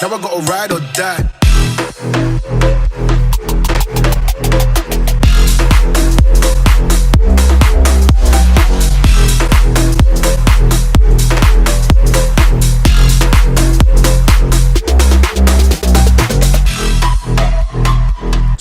Now I gotta ride or die.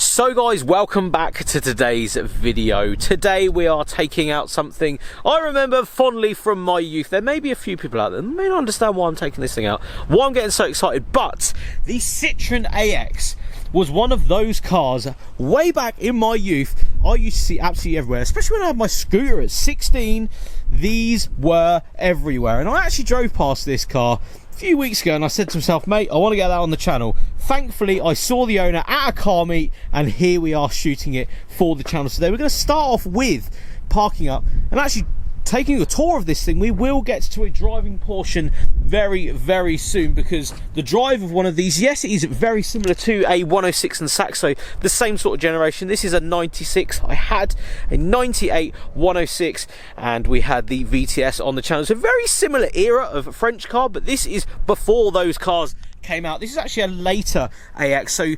So guys, welcome back to today's video. Today we are taking out something I remember fondly from my youth. There may be a few people out there that may not understand why I'm taking this thing out, why I'm getting so excited, but the Citroen AX was one of those cars way back in my youth I used to see absolutely everywhere, especially when I had my scooter at 16. These were everywhere, and I actually drove past this car few weeks ago and I said to myself, mate, I want to get that on the channel. Thankfully I saw the owner at a car meet and here we are shooting it for the channel today. We're going to start off with parking up and actually taking a tour of this thing. We will get to a driving portion very soon, because the drive of one of these, yes, it is very similar to a 106 and Saxo, the same sort of generation. This is a 96. I had a 98 106 and we had the VTS on the channel. It's a very similar era of French car, but this is before those cars came out. This is actually a later AX, so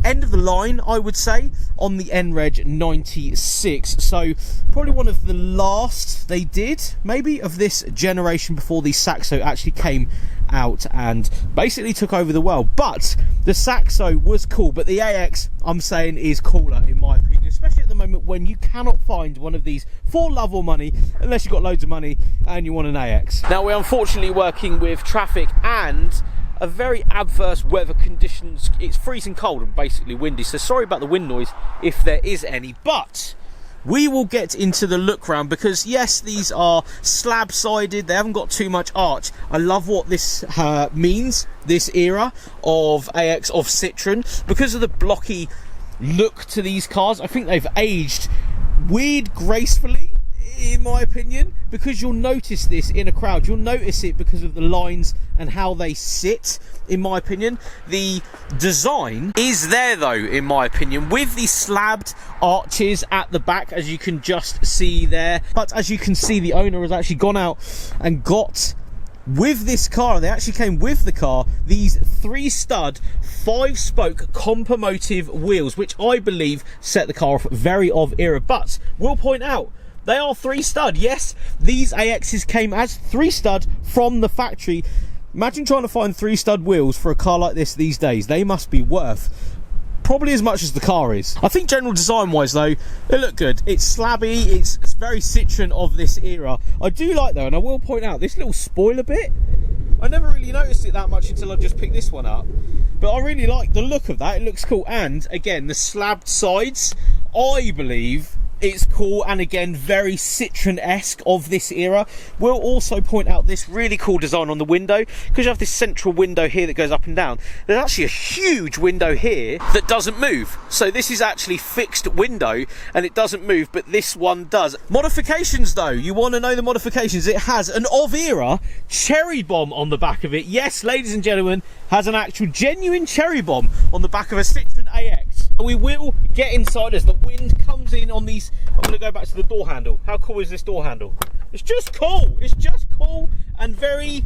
end of the line, I would say, on the NREG 96. So probably one of the last they did, maybe, of this generation before the Saxo actually came out and basically took over the world. But the Saxo was cool, but the AX, I'm saying, is cooler in my opinion, especially at the moment when you cannot find one of these for love or money, unless you've got loads of money and you want an AX. Now, we're unfortunately working with traffic and a very adverse weather conditions. It's freezing cold and basically windy, so sorry about the wind noise if there is any, but we will get into the look round, because yes, these are slab sided, they haven't got too much arch. I love what this means, this era of AX, of Citroen, because of the blocky look to these cars. I think they've aged weird gracefully, in my opinion, because you'll notice this in a crowd. You'll notice it because of the lines and how they sit, in my opinion. The design is there though, in my opinion, with the slabbed arches at the back, as you can just see there. But as you can see, the owner has actually gone out and got, with this car, they actually came with the car, these 3-stud 5-spoke compomotive wheels, which I believe set the car off very of era. But we'll point out, they are 3-stud. Yes, these AXs came as 3-stud from the factory. Imagine trying to find 3-stud wheels for a car like this these days. They must be worth probably as much as the car is. I think general design wise though, they look good. It's slabby, it's very Citroen of this era. I do like though, and I will point out, this little spoiler bit, I never really noticed it that much until I just picked this one up, but I really like the look of that. It looks cool. And again, the slabbed sides, I believe it's cool, and again, very Citroen-esque of this era. We'll also point out this really cool design on the window, because you have this central window here that goes up and down. There's actually a huge window here that doesn't move. So this is actually fixed window and it doesn't move, but this one does. Modifications though, you want to know the modifications. It has an of-era cherry bomb on the back of it. Yes, ladies and gentlemen, has an actual genuine cherry bomb on the back of a Citroen AX. We will get inside as the wind comes in on these. I'm going to go back to the door handle. How cool is this door handle? It's just cool. It's just cool and very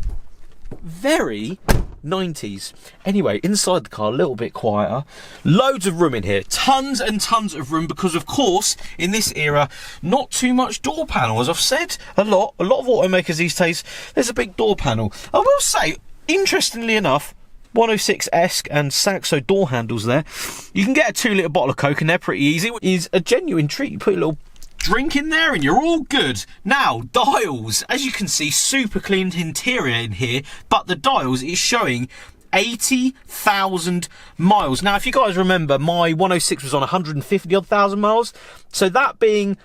90s. Anyway, inside the car, a little bit quieter. Loads of room in here. Tons and tons of room, because of course, in this era, not too much door panel. As I've said a lot of automakers these days, there's a big door panel. I will say, interestingly enough, 106-esque and Saxo door handles there. You can get a 2-litre bottle of Coke and they're pretty easy. It is a genuine treat. You put a little drink in there and you're all good. Now, dials. As you can see, super clean interior in here, but the dials is showing 80,000 miles. Now, if you guys remember, my 106 was on 150,000 miles. So that being,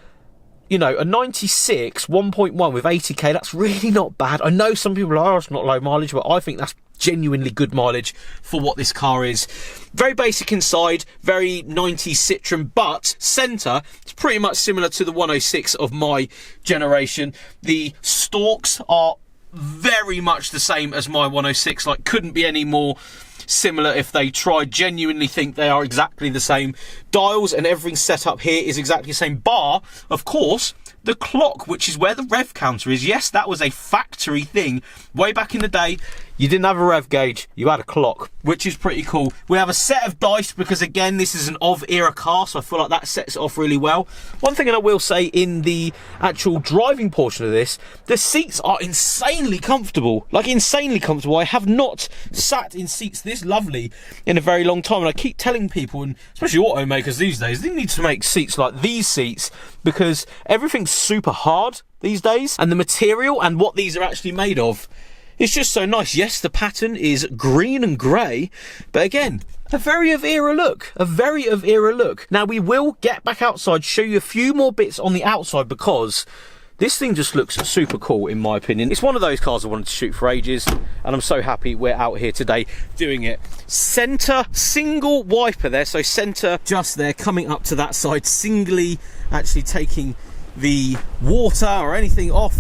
you know, a 96 1.1 with 80k, that's really not bad. I know some people are, it's not low mileage, but I think that's genuinely good mileage for what this car is. Very basic inside, very 90s Citroen, but centre, it's pretty much similar to the 106 of my generation. The stalks are very much the same as my 106, like couldn't be any more similar if they tried. Genuinely think they are exactly the same. Dials and everything set up here is exactly the same, bar, of course, the clock, which is where the rev counter is. Yes, that was a factory thing way back in the day. You didn't have a rev gauge, you had a clock, which is pretty cool. We have a set of dice because, again, this is an of-era car, so I feel like that sets it off really well. One thing that I will say in the actual driving portion of this, the seats are insanely comfortable. Like, insanely comfortable. I have not sat in seats this lovely in a very long time, and I keep telling people, and especially automakers these days, they need to make seats like these seats because everything's super hard these days, and the material and what these are actually made of, it's just so nice. Yes, the pattern is green and grey, but again, a very of era look. A very of era look. Now, we will get back outside, show you a few more bits on the outside, because this thing just looks super cool, in my opinion. It's one of those cars I wanted to shoot for ages, and I'm so happy we're out here today doing it. Centre, single wiper there, so centre just there, coming up to that side, singly actually taking the water or anything off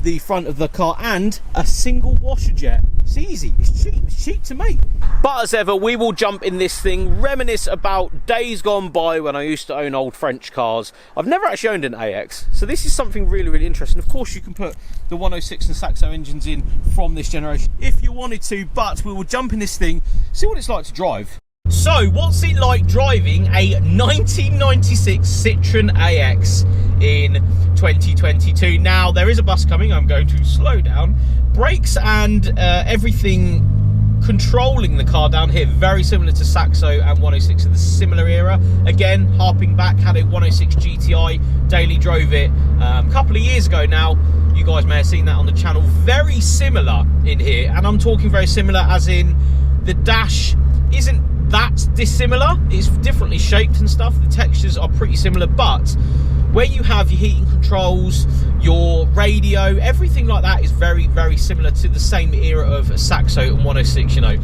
the front of the car, and a single washer jet. It's easy, it's cheap to make. But as ever, we will jump in this thing, reminisce about days gone by when I used to own old French cars. I've never actually owned an AX, so this is something really, really interesting. Of course, you can put the 106 and Saxo engines in from this generation if you wanted to, but we will jump in this thing, see what it's like to drive. So, what's it like driving a 1996 Citroen AX in 2022? Now, there is a bus coming, I'm going to slow down. Brakes and everything controlling the car down here, very similar to Saxo and 106 of the similar era. Again, harping back, had a 106 GTI, daily drove it a couple of years ago now. You guys may have seen that on the channel. Very similar in here, and I'm talking very similar as in the dash isn't that dissimilar. It's differently shaped and stuff. The textures are pretty similar, but where you have your heating controls, your radio, everything like that is very, very similar to the same era of a Saxo and 106, you know,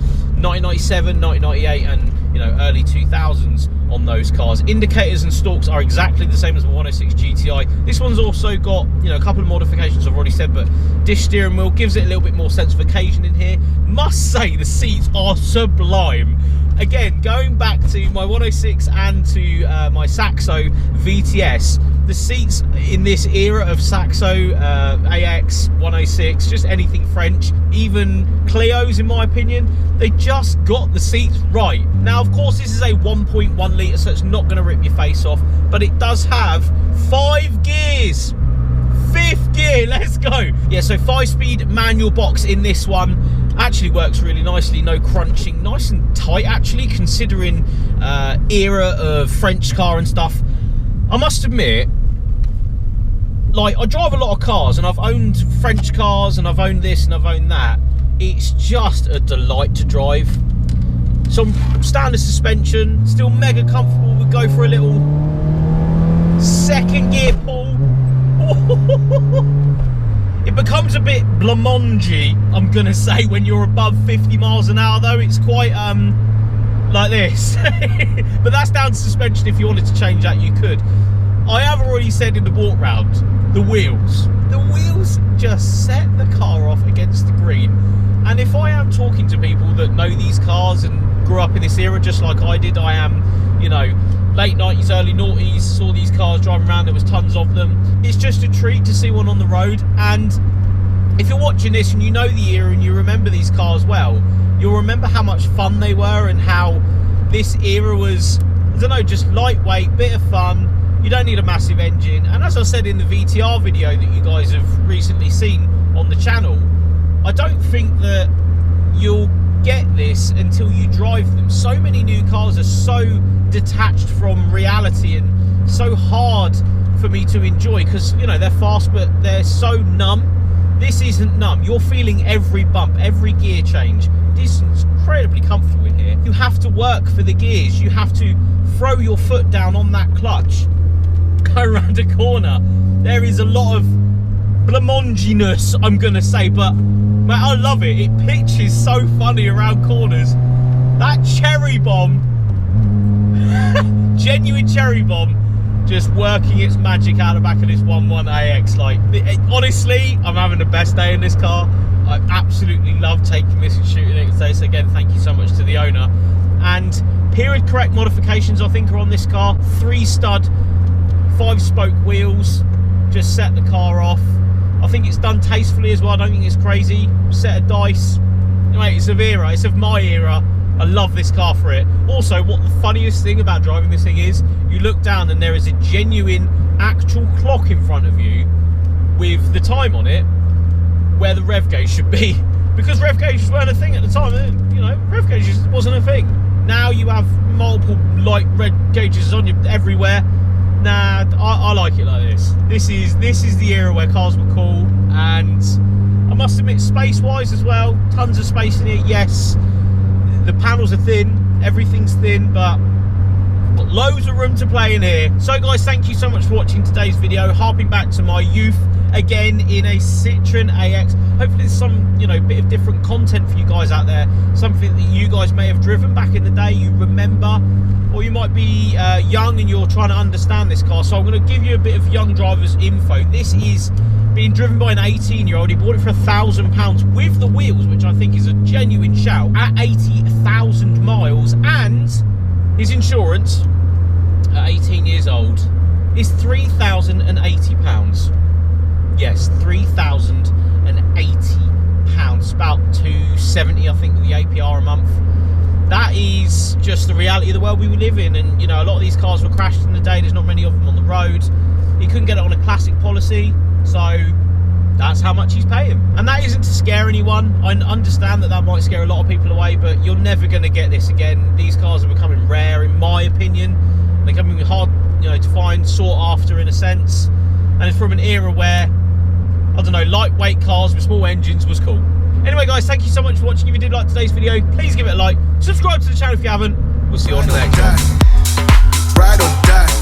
1997, 1998, and, you know, early 2000s on those cars. Indicators and stalks are exactly the same as the 106 GTI. This one's also got, you know, a couple of modifications I've already said, but dish steering wheel gives it a little bit more sense of occasion in here. Must say, the seats are sublime. Again, going back to my 106 and to my Saxo VTS, the seats in this era of Saxo, AX, 106, just anything French, even Clios in my opinion, they just got the seats right. Now, of course, this is a 1.1 litre, so it's not going to rip your face off, but it does have 5 gears. 5th gear, let's go. Yeah, so 5-speed manual box in this one. Actually works really nicely, no crunching, nice and tight actually, considering era of French car and stuff. I must admit, like, I drive a lot of cars, and I've owned French cars, and I've owned this and I've owned that. It's just a delight to drive. Some standard suspension, still mega comfortable. We go for a little 2nd gear pull. It becomes a bit blancmangy, I'm gonna say, when you're above 50 miles an hour though. It's quite like this. But that's down to suspension. If you wanted to change that, you could. I have already said in the walk round, the wheels just set the car off against the green. And if I am talking to people that know these cars and grew up in this era just like I did, I am, you know, late 90s, early noughties, saw these cars driving around, there was tons of them. It's just a treat to see one on the road. And if you're watching this and you know the era and you remember these cars well, you'll remember how much fun they were and how this era was, I don't know, just lightweight, bit of fun. You don't need a massive engine. And as I said in the VTR video that you guys have recently seen on the channel, I don't think that you'll get this until you drive them. So many new cars are so detached from reality and so hard for me to enjoy because, you know, they're fast but they're so numb. This isn't numb. You're feeling every bump, every gear change. This is incredibly comfortable in here. You have to work for the gears. You have to throw your foot down on that clutch, go around a corner. There is a lot of blancmanginess, I'm gonna say, but man, I love it. It pitches so funny around corners. That cherry bomb, genuine cherry bomb, just working its magic out the back of this 1.1 AX. Like, honestly, I'm having the best day in this car. I absolutely love taking this and shooting it today. So again, thank you so much to the owner. And period correct modifications, I think, are on this car. 3-stud, 5-spoke wheels, just set the car off. I think it's done tastefully as well. I don't think it's crazy. Set of dice, mate, it's of era, it's of my era. I love this car for it. Also, what the funniest thing about driving this thing is, you look down and there is a genuine actual clock in front of you with the time on it where the rev gauge should be, because rev gauges weren't a thing at the time. You know, rev gauges wasn't a thing. Now you have multiple light red gauges on you everywhere. Nah, I like it like this. This is the era where cars were cool, and I must admit, space-wise as well, tons of space in it. Yes, the panels are thin, everything's thin, but got loads of room to play in here. So guys, thank you so much for watching today's video, harping back to my youth again in a Citroen AX. Hopefully there's some, you know, bit of different content for you guys out there, something that you guys may have driven back in the day, you remember, or you might be young and you're trying to understand this car. So I'm going to give you a bit of young drivers info. This is being driven by an 18-year-old. He bought it for £1,000 with the wheels, which I think is a genuine shout, at 80,000 miles, and his insurance at 18 years old is £3,080. Yes, £3,080. About £270, I think, with the APR a month. That is just the reality of the world we live in. And you know, a lot of these cars were crashed in the day. There's not many of them on the road. He couldn't get it on a classic policy, so that's how much he's paying. And that isn't to scare anyone. I understand that might scare a lot of people away, but you're never going to get this again. These cars are becoming rare, in my opinion. They're becoming hard, you know, to find, sought after in a sense. And it's from an era where, I don't know, lightweight cars with small engines was cool. Anyway guys, thank you so much for watching. If you did like today's video, please give it a like. Subscribe to the channel if you haven't. We'll see you on the next one. Ride or die.